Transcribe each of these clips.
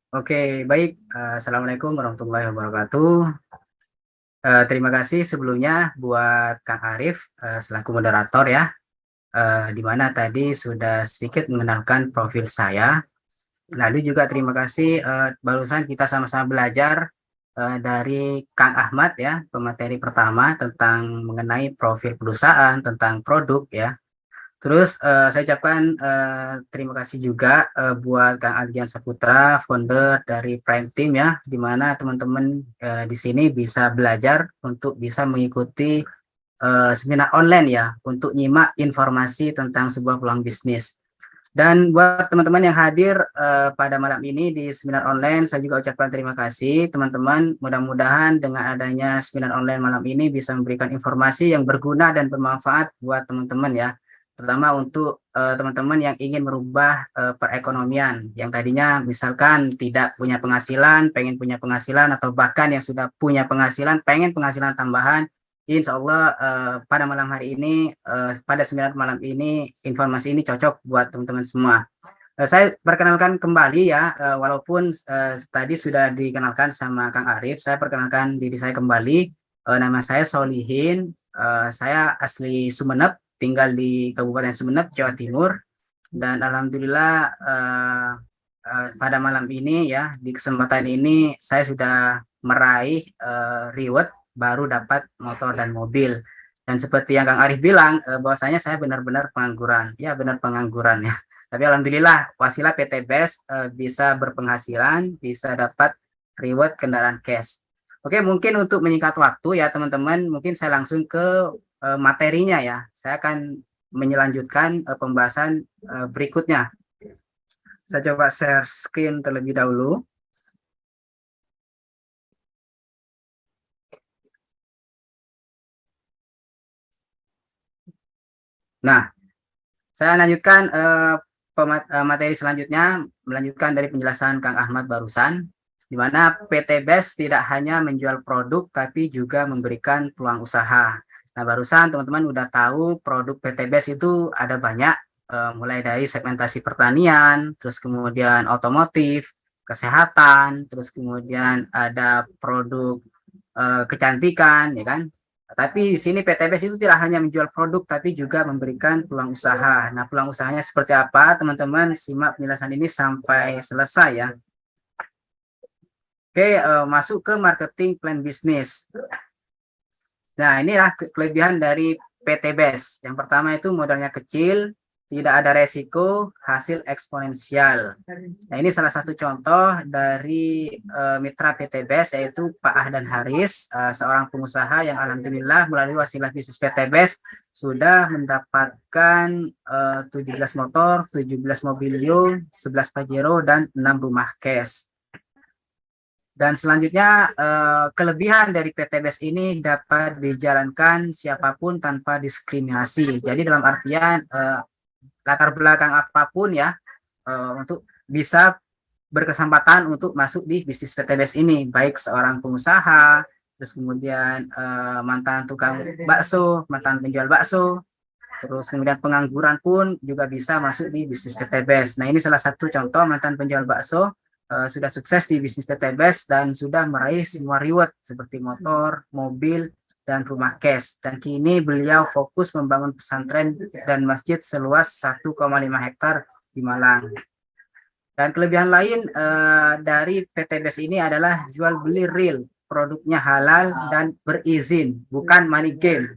Oke, baik. Assalamualaikum warahmatullahi wabarakatuh. Terima kasih sebelumnya buat Kang Arif selaku moderator ya, di mana tadi sudah sedikit mengenalkan profil saya. Lalu juga terima kasih barusan kita sama-sama belajar dari Kang Ahmad ya, pemateri pertama tentang mengenai profil perusahaan, tentang produk ya. Terus saya ucapkan terima kasih juga buat Kang Ardian Saputra, founder dari Prime Team ya, di mana teman-teman di sini bisa belajar untuk bisa mengikuti seminar online ya, untuk nyimak informasi tentang sebuah peluang bisnis. Dan buat teman-teman yang hadir pada malam ini di seminar online, saya juga ucapkan terima kasih teman-teman. Mudah-mudahan dengan adanya seminar online malam ini bisa memberikan informasi yang berguna dan bermanfaat buat teman-teman ya. Terutama untuk teman-teman yang ingin merubah perekonomian, yang tadinya misalkan tidak punya penghasilan, pengen punya penghasilan, atau bahkan yang sudah punya penghasilan, pengen penghasilan tambahan. Insya Allah pada malam hari ini, pada seminar malam ini, informasi ini cocok buat teman-teman semua. Saya perkenalkan kembali ya, walaupun tadi sudah dikenalkan sama Kang Arif, saya perkenalkan diri saya kembali. Nama saya Solihin, saya asli Sumeneb, tinggal di Kabupaten Sumeneb, Jawa Timur. Dan Alhamdulillah pada malam ini ya, di kesempatan ini saya sudah meraih reward baru dapat motor dan mobil. Dan seperti yang Kang Arif bilang, bahwasanya saya benar-benar pengangguran. Ya, benar pengangguran ya. Tapi alhamdulillah wasilah PT BES bisa berpenghasilan, bisa dapat reward kendaraan cash. Oke, mungkin untuk menyingkat waktu ya teman-teman, mungkin saya langsung ke materinya ya. Saya akan menyelanjutkan pembahasan berikutnya. Saya coba share screen terlebih dahulu. Nah, saya lanjutkan materi selanjutnya, melanjutkan dari penjelasan Kang Ahmad barusan, di mana PT BES tidak hanya menjual produk, tapi juga memberikan peluang usaha. Nah, barusan teman-teman udah tahu produk PT BES itu ada banyak, mulai dari segmentasi pertanian, terus kemudian otomotif, kesehatan, terus kemudian ada produk kecantikan, ya kan? Tapi di sini PTBS itu tidak hanya menjual produk, tapi juga memberikan peluang usaha. Nah, peluang usahanya seperti apa, teman-teman? Simak penjelasan ini sampai selesai ya. Oke, masuk ke marketing plan bisnis. Nah, inilah kelebihan dari PTBS. Yang pertama itu modalnya kecil, tidak ada resiko, hasil eksponensial. Nah, ini salah satu contoh dari mitra PTBS, yaitu Pak Ahdan Haris, seorang pengusaha yang alhamdulillah melalui wasilah bisnis PTBS sudah mendapatkan 17 motor, 17 mobilio, 11 Pajero, dan 6 rumah cash. Dan selanjutnya kelebihan dari PTBS ini dapat dijalankan siapapun tanpa diskriminasi. Jadi dalam artian latar belakang apapun ya, untuk bisa berkesempatan untuk masuk di bisnis PTBS ini, baik seorang pengusaha, terus kemudian mantan tukang bakso, mantan penjual bakso, terus kemudian pengangguran pun juga bisa masuk di bisnis PTBS. Nah, ini salah satu contoh mantan penjual bakso sudah sukses di bisnis PTBS dan sudah meraih semua reward seperti motor, mobil, dan rumah cash. Dan kini beliau fokus membangun pesantren dan masjid seluas 1,5 hektar di Malang. Dan kelebihan lain dari PTBS ini adalah jual beli real, produknya halal dan berizin, bukan money game.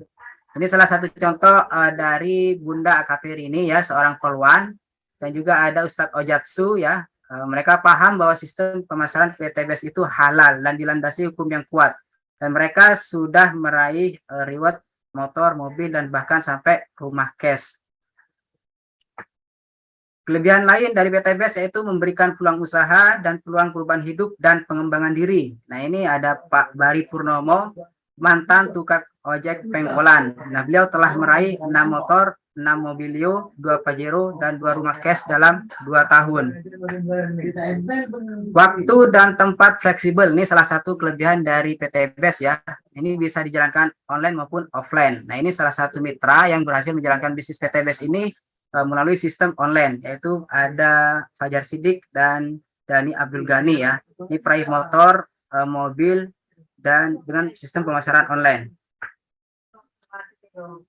Ini salah satu contoh dari Bunda AKP ini ya, seorang polwan, dan juga ada Ustadz Ojatsu ya. Mereka paham bahwa sistem pemasaran PTBS itu halal dan dilandasi hukum yang kuat. Dan mereka sudah meraih reward motor, mobil, dan bahkan sampai rumah cash. Kelebihan lain dari PTBS yaitu memberikan peluang usaha dan peluang perubahan hidup dan pengembangan diri. Nah, ini ada Pak Bari Purnomo, mantan tukang ojek pengkolan. Nah, beliau telah meraih 6 motor, 6 mobilio, 2 Pajero, dan 2 rumah cash dalam 2 tahun. Waktu dan tempat fleksibel, ini salah satu kelebihan dari PTBS ya. Ini bisa dijalankan online maupun offline. Nah, ini salah satu mitra yang berhasil menjalankan bisnis PTBS ini melalui sistem online, yaitu ada Fajar Sidik dan Dhani Abdul Ghani ya. Ini peraih motor, mobil, dan dengan sistem pemasaran online.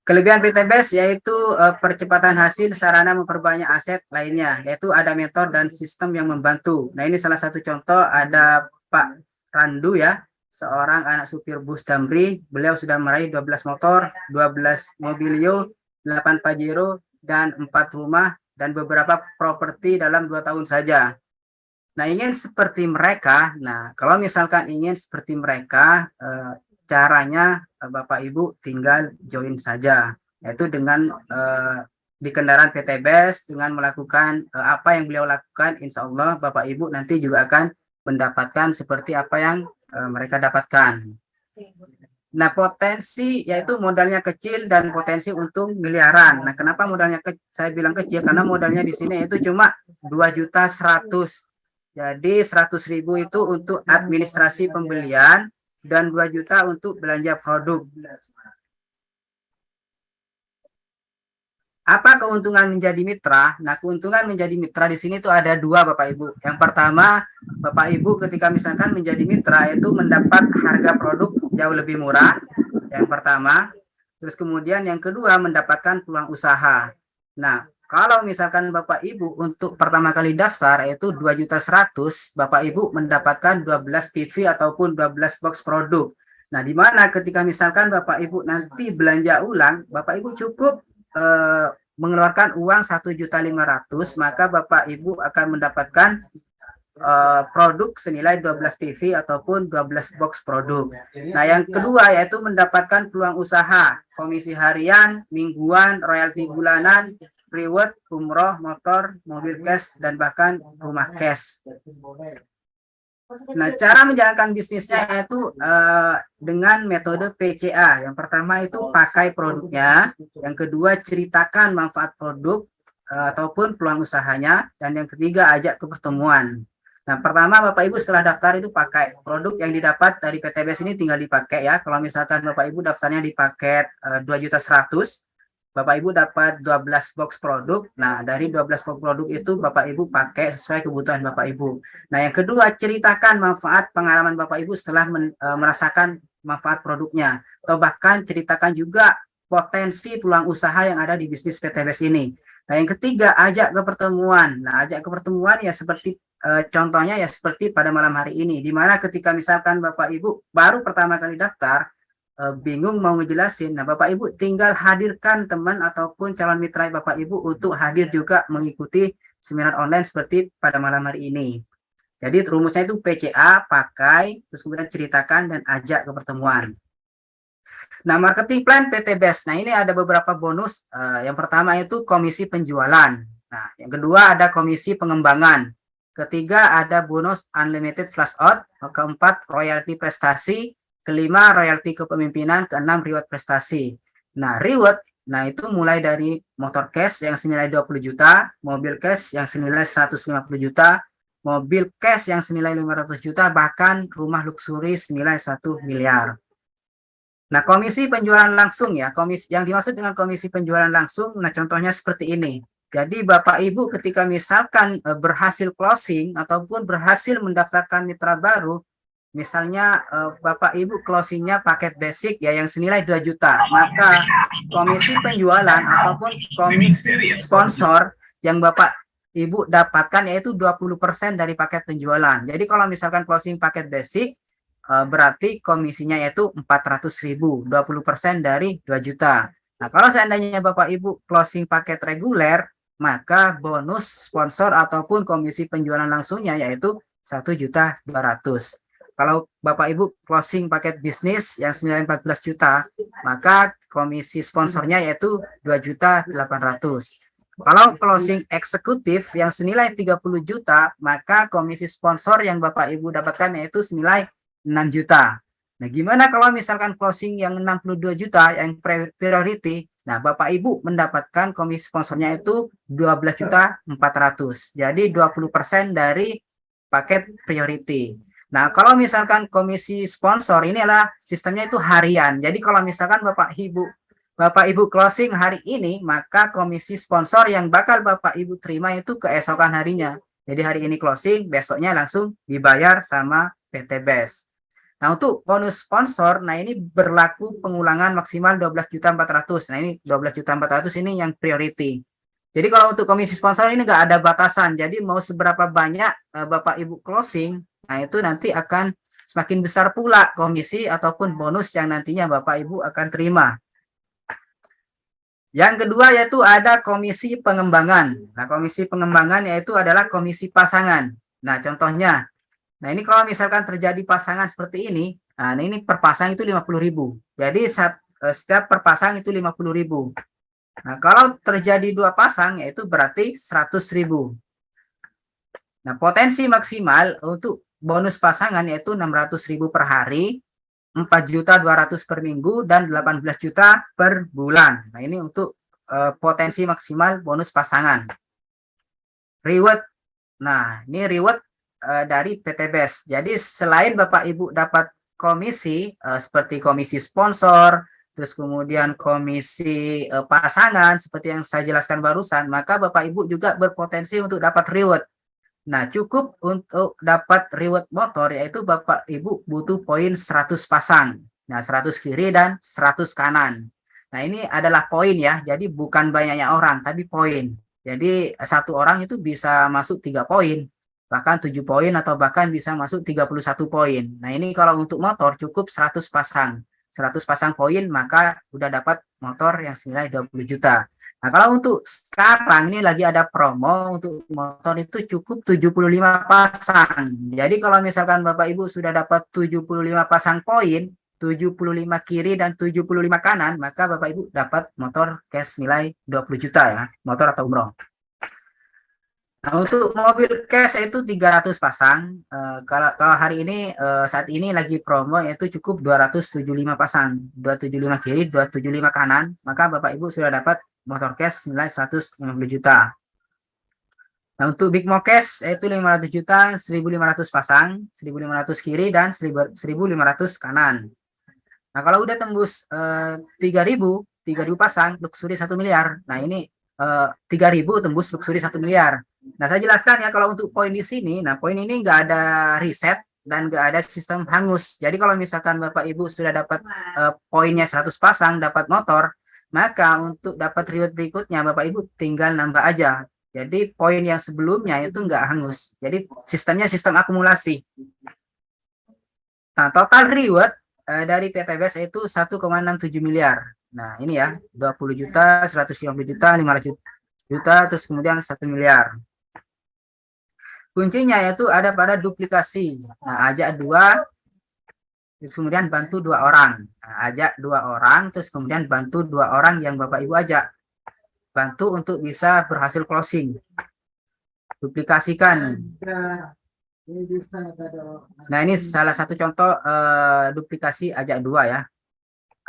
Kelebihan PTBES yaitu percepatan hasil sarana memperbanyak aset lainnya, yaitu ada mentor dan sistem yang membantu. Nah, ini salah satu contoh, ada Pak Randu ya, seorang anak supir bus Damri. Beliau sudah meraih 12 motor, 12 mobilio, 8 Pajero, dan 4 rumah, dan beberapa properti dalam 2 tahun saja. Nah, ingin seperti mereka, nah kalau misalkan ingin seperti mereka, caranya Bapak Ibu tinggal join saja, yaitu dengan di kendaraan PTBES dengan melakukan apa yang beliau lakukan, insya Allah Bapak Ibu nanti juga akan mendapatkan seperti apa yang mereka dapatkan. Nah, potensi yaitu modalnya kecil dan potensi untung miliaran. Nah, kenapa modalnya saya bilang kecil? Karena modalnya di sini itu cuma 2.100.000. Jadi 100.000 itu untuk administrasi pembelian dan 2 juta untuk belanja produk. Apa keuntungan menjadi mitra? Nah, keuntungan menjadi mitra di sini itu ada 2, Bapak Ibu. Yang pertama, Bapak Ibu ketika misalkan menjadi mitra itu mendapat harga produk jauh lebih murah. Yang pertama. Terus kemudian yang kedua mendapatkan peluang usaha. Nah, kalau misalkan Bapak Ibu untuk pertama kali daftar yaitu 2.100.000, Bapak Ibu mendapatkan 12 PV ataupun 12 box produk. Nah, di mana ketika misalkan Bapak Ibu nanti belanja ulang, Bapak Ibu cukup mengeluarkan uang 1.500.000, maka Bapak Ibu akan mendapatkan produk senilai 12 PV ataupun 12 box produk. Nah, yang kedua yaitu mendapatkan peluang usaha, komisi harian, mingguan, royalti bulanan, reward, umroh, motor, mobil cash, dan bahkan rumah cash. Nah, cara menjalankan bisnisnya yaitu dengan metode PCA. Yang pertama itu pakai produknya, yang kedua ceritakan manfaat produk ataupun peluang usahanya, dan yang ketiga ajak ke pertemuan. Nah, pertama Bapak Ibu setelah daftar itu pakai produk yang didapat dari PTBES ini tinggal dipakai ya. Kalau misalkan Bapak Ibu daftarnya di paket 2.100.000, Bapak Ibu dapat 12 box produk. Nah, dari 12 box produk itu Bapak Ibu pakai sesuai kebutuhan Bapak Ibu. Nah, yang kedua, ceritakan manfaat pengalaman Bapak Ibu setelah merasakan manfaat produknya. Atau bahkan ceritakan juga potensi peluang usaha yang ada di bisnis PTBES ini. Nah, yang ketiga, ajak ke pertemuan. Nah, ajak ke pertemuan ya seperti contohnya ya seperti pada malam hari ini. Di mana ketika misalkan Bapak Ibu baru pertama kali daftar, bingung mau ngejelasin, nah Bapak Ibu tinggal hadirkan teman ataupun calon mitra Bapak Ibu untuk hadir juga mengikuti seminar online seperti pada malam hari ini. Jadi rumusnya itu PCA, pakai, terus kemudian ceritakan dan ajak ke pertemuan. Nah, marketing plan PTBES. Nah, ini ada beberapa bonus. Yang pertama itu komisi penjualan. Nah, yang kedua ada komisi pengembangan. Ketiga ada bonus unlimited flash out. Keempat royalti prestasi. Kelima royalti kepemimpinan. Keenam reward prestasi. Nah, reward, nah itu mulai dari motor cash yang senilai 20 juta, mobil cash yang senilai 150 juta, mobil cash yang senilai 500 juta, bahkan rumah luksuri senilai 1 miliar. Nah, komisi penjualan langsung ya, komisi yang dimaksud dengan komisi penjualan langsung, nah contohnya seperti ini. Jadi Bapak Ibu ketika misalkan berhasil closing ataupun berhasil mendaftarkan mitra baru, misalnya Bapak Ibu closingnya paket basic ya yang senilai 2 juta, maka komisi penjualan ataupun komisi sponsor yang Bapak Ibu dapatkan yaitu 20% dari paket penjualan. Jadi kalau misalkan closing paket basic, berarti komisinya yaitu 400.000, 20% dari 2 juta. Nah, kalau seandainya Bapak Ibu closing paket reguler, maka bonus sponsor ataupun komisi penjualan langsungnya yaitu 1.200.000. Kalau Bapak Ibu closing paket bisnis yang senilai 14 juta, maka komisi sponsornya yaitu 2.800.000. Kalau closing eksekutif yang senilai 30 juta, maka komisi sponsor yang Bapak Ibu dapatkan yaitu senilai 6 juta. Nah, gimana kalau misalkan closing yang 62 juta yang priority? Nah, Bapak Ibu mendapatkan komisi sponsornya itu 12.400.000. Jadi 20% dari paket priority. Nah, kalau misalkan komisi sponsor ini adalah sistemnya itu harian. Jadi kalau misalkan Bapak Ibu closing hari ini, maka komisi sponsor yang bakal Bapak Ibu terima itu keesokan harinya. Jadi hari ini closing, besoknya langsung dibayar sama PT BES. Nah, untuk bonus sponsor, nah ini berlaku pengulangan maksimal 12.400.000. Nah, ini 12.400.000 ini yang priority. Jadi kalau untuk komisi sponsor ini nggak ada batasan. Jadi mau seberapa banyak Bapak Ibu closing, nah itu nanti akan semakin besar pula komisi ataupun bonus yang nantinya Bapak Ibu akan terima. Yang kedua yaitu ada komisi pengembangan. Nah, komisi pengembangan yaitu adalah komisi pasangan. Nah, contohnya, nah ini kalau misalkan terjadi pasangan seperti ini, nah ini per pasang itu 50.000. Jadi setiap per pasang itu 50.000. Nah, kalau terjadi 2 pasang yaitu berarti 100.000. Nah, potensi maksimal untuk bonus pasangan yaitu 600.000 per hari, 4.200.000 per minggu, dan 18 juta per bulan. Nah, ini untuk potensi maksimal bonus pasangan. Reward. Nah, ini reward dari PT BES. Jadi selain Bapak Ibu dapat komisi seperti komisi sponsor, terus kemudian komisi pasangan seperti yang saya jelaskan barusan, maka Bapak Ibu juga berpotensi untuk dapat reward. Nah, cukup untuk dapat reward motor yaitu Bapak Ibu butuh poin 100 pasang. Nah, 100 kiri dan 100 kanan. Nah, ini adalah poin ya. Jadi bukan banyaknya orang, tapi poin. Jadi satu orang itu bisa masuk 3 poin, bahkan 7 poin atau bahkan bisa masuk 31 poin. Nah, ini kalau untuk motor cukup 100 pasang. 100 pasang poin maka udah dapat motor yang senilai 20 juta. Nah, kalau untuk sekarang ini lagi ada promo untuk motor itu cukup 75 pasang. Jadi kalau misalkan Bapak Ibu sudah dapat 75 pasang poin, 75 kiri dan 75 kanan, maka Bapak Ibu dapat motor cash nilai 20 juta ya, motor atau umroh. Nah, untuk mobil cash itu 300 pasang. Kalau hari ini saat ini lagi promo yaitu cukup 275 pasang, 275 kiri, 275 kanan, maka Bapak Ibu sudah dapat motor cash nilai 150 juta. Nah, untuk Big Mo Cash yaitu 500 juta, 1.500 pasang, 1.500 kiri dan 1.500 kanan. Nah, kalau udah tembus 3.000 pasang, luxury 1 miliar. Nah, ini 3.000 tembus luxury 1 miliar. Nah, saya jelaskan ya kalau untuk poin di sini, nah poin ini nggak ada reset dan nggak ada sistem hangus. Jadi kalau misalkan Bapak Ibu sudah dapat poinnya 100 pasang, dapat motor, maka untuk dapat reward berikutnya Bapak Ibu tinggal nambah aja. Jadi poin yang sebelumnya itu nggak hangus. Jadi sistemnya sistem akumulasi. Nah, total reward dari PT BES itu 1,67 miliar. Nah, ini ya, 20 juta, 150 juta, 500 juta, terus kemudian 1 miliar. Kuncinya yaitu ada pada duplikasi. Nah, ajak 2, terus kemudian bantu 2 orang. Nah, ajak 2 orang, terus kemudian bantu 2 orang yang Bapak Ibu ajak. Bantu untuk bisa berhasil closing. Duplikasikan. Nah, ini salah satu contoh duplikasi ajak 2 ya.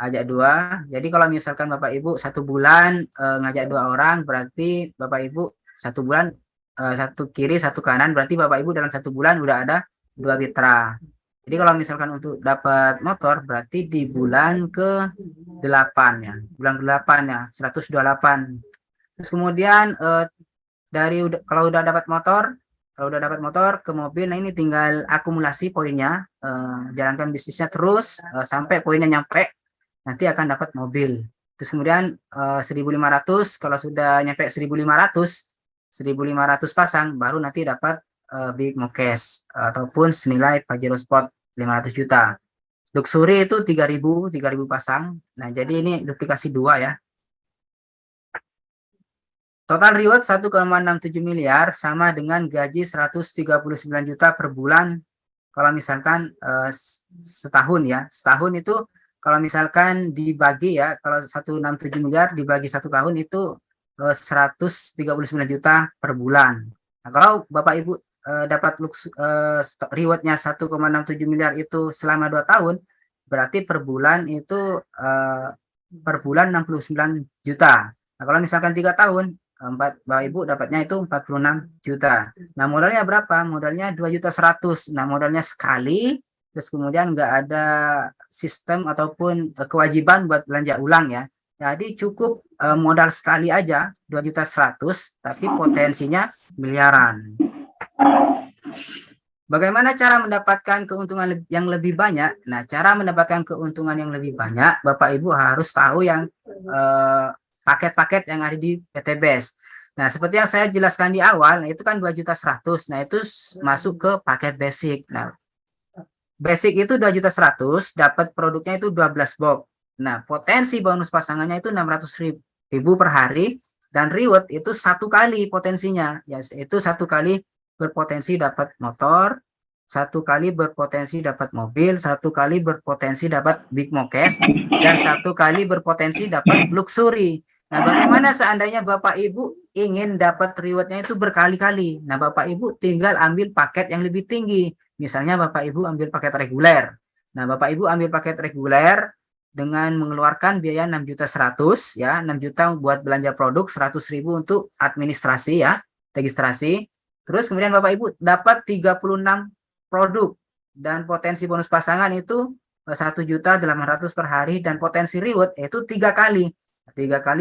Ajak 2. Jadi kalau misalkan Bapak Ibu 1 bulan ngajak 2 orang, berarti Bapak Ibu 1 bulan 1 kiri 1 kanan, berarti Bapak Ibu dalam 1 bulan udah ada 2 mitra. Jadi kalau misalkan untuk dapat motor berarti di bulan ke-8 ya, bulan ke-8 ya, 128. Terus kemudian kalau udah dapat motor ke mobil, nah ini tinggal akumulasi poinnya, jalankan bisnisnya terus sampai poinnya nyampe, nanti akan dapat mobil. Terus kemudian 1.500, kalau sudah nyampe 1.500 pasang baru nanti dapat Big Mo Cash ataupun senilai Pajero Sport 500 juta. Luxury itu 3.000 pasang. Nah, jadi ini duplikasi 2 ya. Total reward 1,67 miliar sama dengan gaji 139 juta per bulan kalau misalkan setahun ya. Setahun itu kalau misalkan dibagi ya, kalau 167 miliar dibagi 1 tahun itu 139 juta per bulan. Nah, kalau Bapak Ibu dapat rewardnya 1,67 miliar itu selama 2 tahun, berarti per bulan itu per bulan 69 juta. Nah, kalau misalkan 3 tahun, Bapak Ibu dapatnya itu 46 juta. Nah, modalnya berapa? Modalnya 2.100.000. Nah, modalnya sekali, terus kemudian nggak ada sistem ataupun kewajiban buat belanja ulang ya. Jadi cukup modal sekali aja 2.100.000, tapi potensinya miliaran. Bagaimana cara mendapatkan keuntungan yang lebih banyak? Nah, cara mendapatkan keuntungan yang lebih banyak, Bapak Ibu harus tahu yang paket-paket yang ada di PT BES. Nah, seperti yang saya jelaskan di awal, nah, itu kan 2.100.000. Nah, itu masuk ke paket basic. Nah, basic itu 2.100.000, dapat produknya itu 12 box. Nah, potensi bonus pasangannya itu 600.000 per hari, dan reward itu satu kali potensinya, yaitu satu kali berpotensi dapat motor, satu kali berpotensi dapat mobil, satu kali berpotensi dapat big mokes, dan satu kali berpotensi dapat luxury. Nah, bagaimana seandainya Bapak Ibu ingin dapat rewardnya itu berkali-kali? Nah, Bapak Ibu tinggal ambil paket yang lebih tinggi. Misalnya Bapak Ibu ambil paket reguler. Nah, Bapak Ibu ambil paket reguler dengan mengeluarkan biaya 6.100.000 ya, 6 juta buat belanja produk, 100.000 untuk administrasi ya, registrasi. Terus kemudian Bapak Ibu dapat 36 produk dan potensi bonus pasangan itu 1.800.000 per hari, dan potensi reward itu 3 kali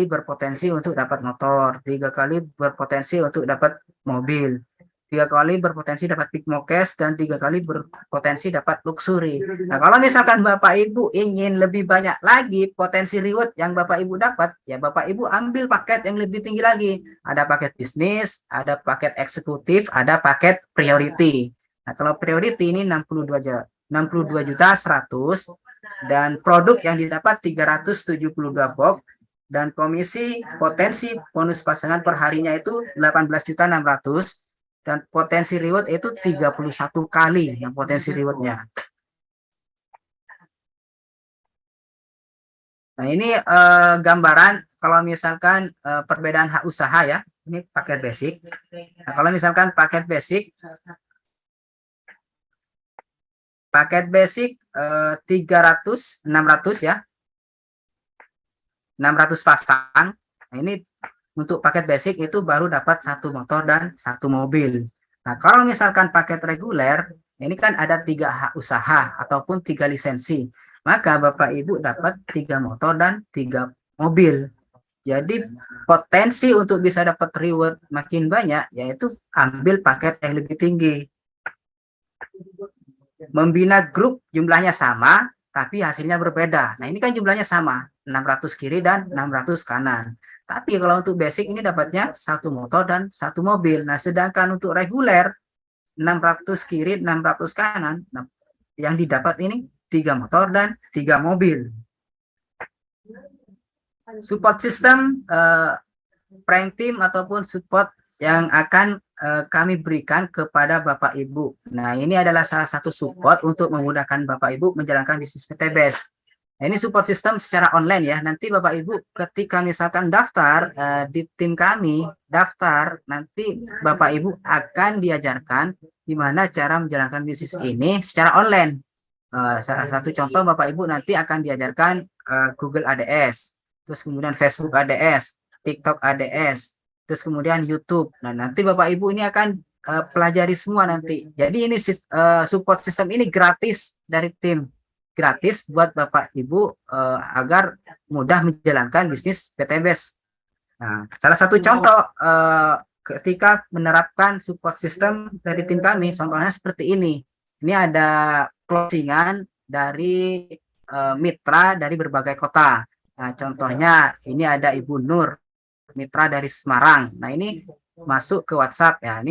berpotensi untuk dapat motor, 3 kali berpotensi untuk dapat mobil, 3 kali berpotensi dapat big mokes, dan 3 kali berpotensi dapat luxury. Nah, kalau misalkan Bapak Ibu ingin lebih banyak lagi potensi reward yang Bapak Ibu dapat, ya Bapak Ibu ambil paket yang lebih tinggi lagi. Ada paket bisnis, ada paket eksekutif, ada paket priority. Nah, kalau priority ini 62.100.000, dan produk yang didapat 372 box, dan komisi potensi bonus pasangan per harinya itu 18.600.000, dan potensi reward itu 31 kali yang potensi rewardnya. Nah, ini gambaran kalau misalkan perbedaan hak usaha ya. Ini paket basic. Nah, kalau misalkan paket basic 300, 600 ya. 600 pasang. Nah, ini untuk paket basic itu baru dapat satu motor dan satu mobil. Nah, kalau misalkan paket reguler, ini kan ada 3 hak usaha ataupun 3 lisensi. Maka Bapak Ibu dapat 3 motor dan 3 mobil. Jadi potensi untuk bisa dapat reward makin banyak, yaitu ambil paket yang lebih tinggi. Membina grup jumlahnya sama, tapi hasilnya berbeda. Nah, ini kan jumlahnya sama, 600 kiri dan 600 kanan. Tapi kalau untuk basic ini dapatnya satu motor dan satu mobil. Nah, sedangkan untuk reguler 600 kiri, 600 kanan, nah, yang didapat ini 3 motor dan 3 mobil. Support system, prank team ataupun support yang akan kami berikan kepada Bapak Ibu. Nah, ini adalah salah satu support untuk memudahkan Bapak Ibu menjalankan bisnis PT BES. Nah, ini support system secara online ya. Nanti Bapak Ibu ketika misalkan daftar di tim kami, nanti Bapak Ibu akan diajarkan gimana cara menjalankan bisnis ini secara online. Salah satu contoh Bapak Ibu nanti akan diajarkan Google ADS, terus kemudian Facebook ADS, TikTok ADS, terus kemudian YouTube. Nah, nanti Bapak Ibu ini akan pelajari semua nanti. Jadi ini support system ini gratis dari tim. Gratis buat Bapak Ibu agar mudah menjalankan bisnis PT BES. Nah, salah satu contoh ketika menerapkan support system dari tim kami, contohnya seperti ini. Ini ada closingan dari mitra dari berbagai kota. Nah, contohnya ini ada Ibu Nur, mitra dari Semarang. Nah, ini masuk ke WhatsApp ya.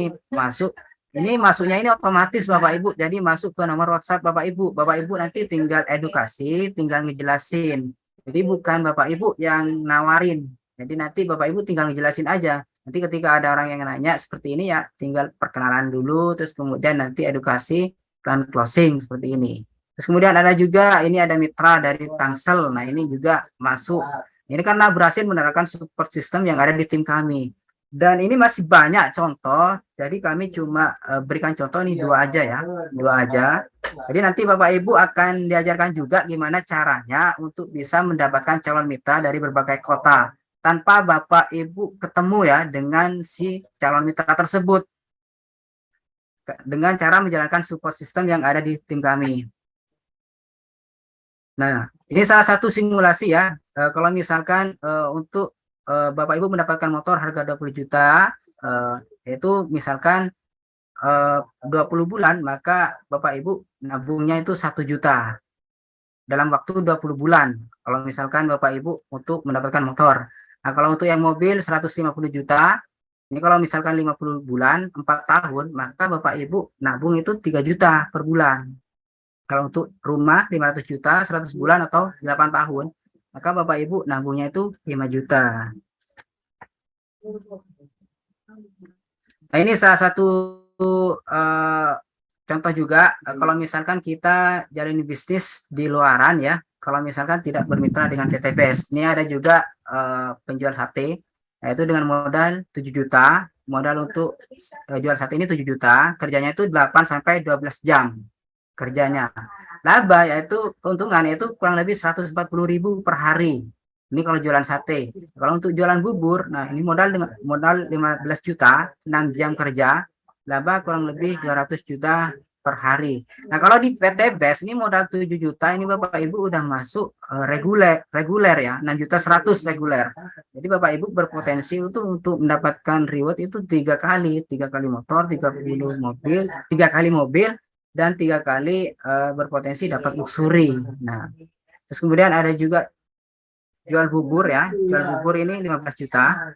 Ini masuknya ini otomatis Bapak Ibu. Jadi masuk ke nomor WhatsApp Bapak Ibu. Bapak Ibu nanti tinggal edukasi, tinggal ngejelasin. Jadi bukan Bapak Ibu yang nawarin. Jadi nanti Bapak Ibu tinggal ngejelasin aja. Nanti ketika ada orang yang nanya seperti ini ya, tinggal perkenalan dulu, terus kemudian nanti edukasi dan closing seperti ini. Terus kemudian ada juga, ini ada mitra dari Tangsel. Nah, ini juga masuk. Ini karena berhasil menerapkan support system yang ada di tim kami. Dan ini masih banyak contoh, jadi kami cuma berikan contoh nih 2 aja ya, 2 aja. Jadi nanti Bapak Ibu akan diajarkan juga gimana caranya untuk bisa mendapatkan calon mitra dari berbagai kota, tanpa Bapak Ibu ketemu ya dengan si calon mitra tersebut, dengan cara menjalankan support system yang ada di tim kami. Nah, ini salah satu simulasi ya, kalau misalkan untuk Bapak Ibu mendapatkan motor harga 20 juta, yaitu misalkan 20 bulan, maka Bapak Ibu nabungnya itu 1 juta dalam waktu 20 bulan. Kalau misalkan Bapak Ibu untuk mendapatkan motor. Nah, kalau untuk yang mobil 150 juta, ini kalau misalkan 50 bulan, 4 tahun, maka Bapak Ibu nabung itu 3 juta per bulan. Kalau untuk rumah 500 juta, 100 bulan atau 8 tahun, maka Bapak Ibu nabungnya itu 5 juta. Nah, ini salah satu contoh juga kalau misalkan kita jalin bisnis di luaran ya, kalau misalkan tidak bermitra dengan PTBS. Ini ada juga penjual sate, yaitu dengan modal 7 juta, modal untuk jual sate ini 7 juta, kerjanya itu 8 sampai 12 jam kerjanya. Laba yaitu keuntungan yaitu kurang lebih 140.000 per hari. Ini kalau jualan sate. Kalau untuk jualan bubur, nah ini modal 15 juta, 6 jam kerja, laba kurang lebih 200 juta per hari. Nah, kalau di PT BES ini modal 7 juta, ini Bapak Ibu udah masuk reguler ya, 6 juta 100 reguler. Jadi Bapak Ibu berpotensi untuk mendapatkan reward itu 3 kali motor, 30 mobil, 3 kali mobil, dan 3 kali berpotensi dapat luxury. Nah, terus kemudian ada juga jual bubur ya, jual bubur ini 15 juta.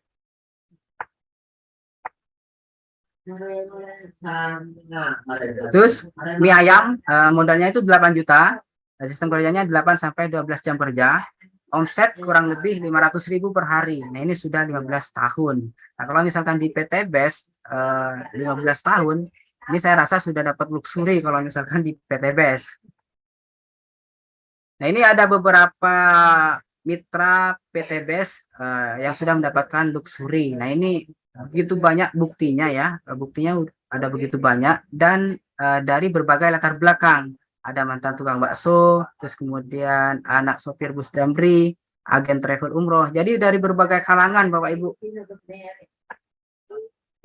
Terus mie ayam modalnya itu 8 juta, sistem kerjanya 8 sampai 12 jam kerja, omset kurang lebih 500.000 per hari. Nah, ini sudah 15 tahun. Nah, kalau misalkan di PT BES 15 tahun, ini saya rasa sudah dapat luxury kalau misalkan di PT BES. Nah, ini ada beberapa mitra PT BES yang sudah mendapatkan luxury. Nah, ini begitu banyak buktinya ya, buktinya ada begitu banyak dan dari berbagai latar belakang. Ada mantan tukang bakso, terus kemudian anak sopir bus damri, agen travel umroh. Jadi dari berbagai kalangan Bapak Ibu.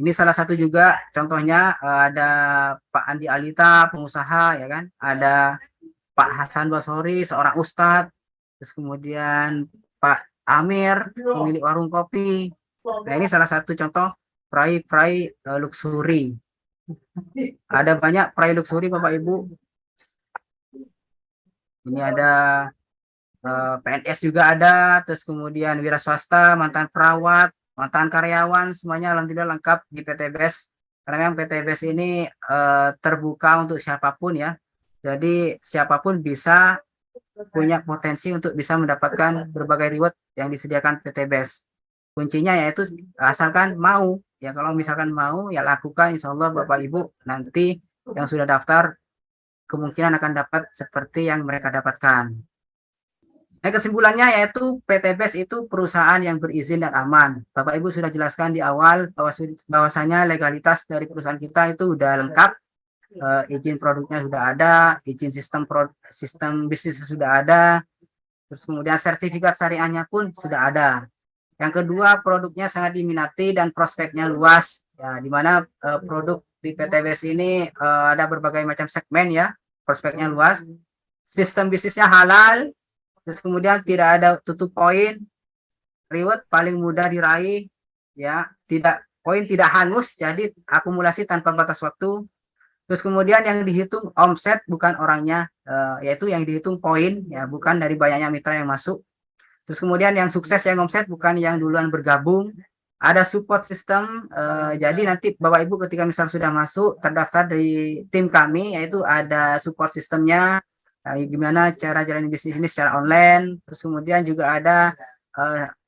Ini salah satu juga contohnya ada Pak Andi Alita, pengusaha ya kan, ada Pak Hasan Basori, seorang ustadz, terus kemudian Pak Amir, pemilik warung kopi. Nah, ini salah satu contoh prai luxury. Ada banyak prai luxury Bapak Ibu. Ini ada PNS juga ada, terus kemudian wira swasta, mantan perawat, mantan karyawan, semuanya alhamdulillah lengkap di PT BES. Karena memang PT BES ini terbuka untuk siapapun ya. Jadi siapapun bisa punya potensi untuk bisa mendapatkan berbagai reward yang disediakan PT BES. Kuncinya yaitu asalkan mau. Ya kalau misalkan mau ya lakukan, insya Allah Bapak Ibu nanti yang sudah daftar kemungkinan akan dapat seperti yang mereka dapatkan. Nah, kesimpulannya yaitu PT BES itu perusahaan yang berizin dan aman. Bapak Ibu sudah jelaskan di awal bahwasanya legalitas dari perusahaan kita itu sudah lengkap, izin produknya sudah ada, izin sistem bisnis sudah ada, terus kemudian sertifikat syariahnya pun sudah ada. Yang kedua, produknya sangat diminati dan prospeknya luas. Ya, di mana produk di PT BES ini ada berbagai macam segmen ya, prospeknya luas, sistem bisnisnya halal. Terus kemudian tidak ada tutup poin, reward paling mudah diraih, ya, poin tidak hangus, jadi akumulasi tanpa batas waktu. Terus kemudian yang dihitung omset bukan orangnya, yaitu yang dihitung poin, ya, bukan dari banyaknya mitra yang masuk. Terus kemudian yang sukses yang omset bukan yang duluan bergabung. Ada support system, jadi nanti Bapak Ibu ketika misal sudah masuk terdaftar di tim kami, yaitu ada support sistemnya. Gimana cara jalanin bisnis ini secara online, terus kemudian juga ada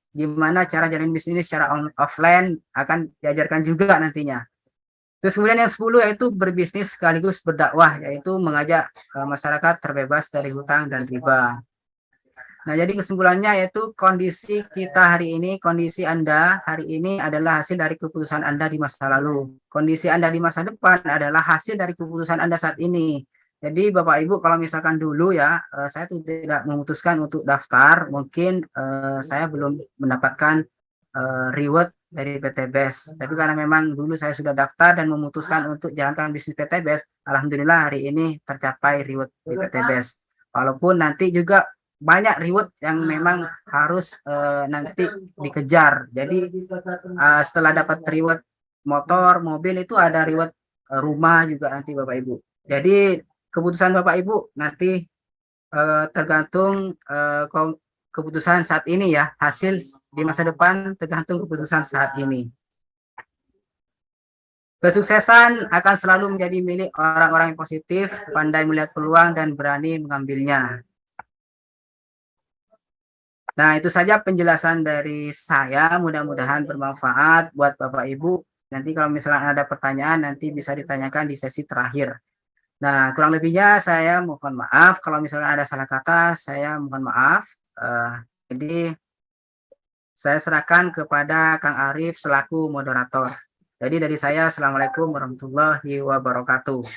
gimana cara jalanin bisnis ini secara offline akan diajarkan juga nantinya. Terus kemudian yang 10 yaitu berbisnis sekaligus berdakwah, yaitu mengajak masyarakat terbebas dari hutang dan riba. Nah, jadi kesimpulannya yaitu kondisi kita hari ini, kondisi Anda hari ini adalah hasil dari keputusan Anda di masa lalu. Kondisi Anda di masa depan adalah hasil dari keputusan Anda saat ini. Jadi Bapak Ibu kalau misalkan dulu ya, saya tidak memutuskan untuk daftar, mungkin saya belum mendapatkan reward dari PT BES. Tapi karena memang dulu saya sudah daftar dan memutuskan untuk jalankan bisnis PT BES, alhamdulillah hari ini tercapai reward di PT BES. Walaupun nanti juga banyak reward yang memang harus nanti dikejar. Jadi setelah dapat reward motor, mobil itu ada reward rumah juga nanti Bapak Ibu. Jadi keputusan Bapak Ibu nanti, tergantung, keputusan saat ini ya, hasil di masa depan tergantung keputusan saat ini. Kesuksesan akan selalu menjadi milik orang-orang yang positif, pandai melihat peluang dan berani mengambilnya. Nah, itu saja penjelasan dari saya, mudah-mudahan bermanfaat buat Bapak Ibu. Nanti kalau misalnya ada pertanyaan, nanti bisa ditanyakan di sesi terakhir. Nah, kurang lebihnya saya mohon maaf, kalau misalnya ada salah kata, saya mohon maaf. Jadi saya serahkan kepada Kang Arif selaku moderator. Jadi dari saya, Assalamualaikum warahmatullahi wabarakatuh.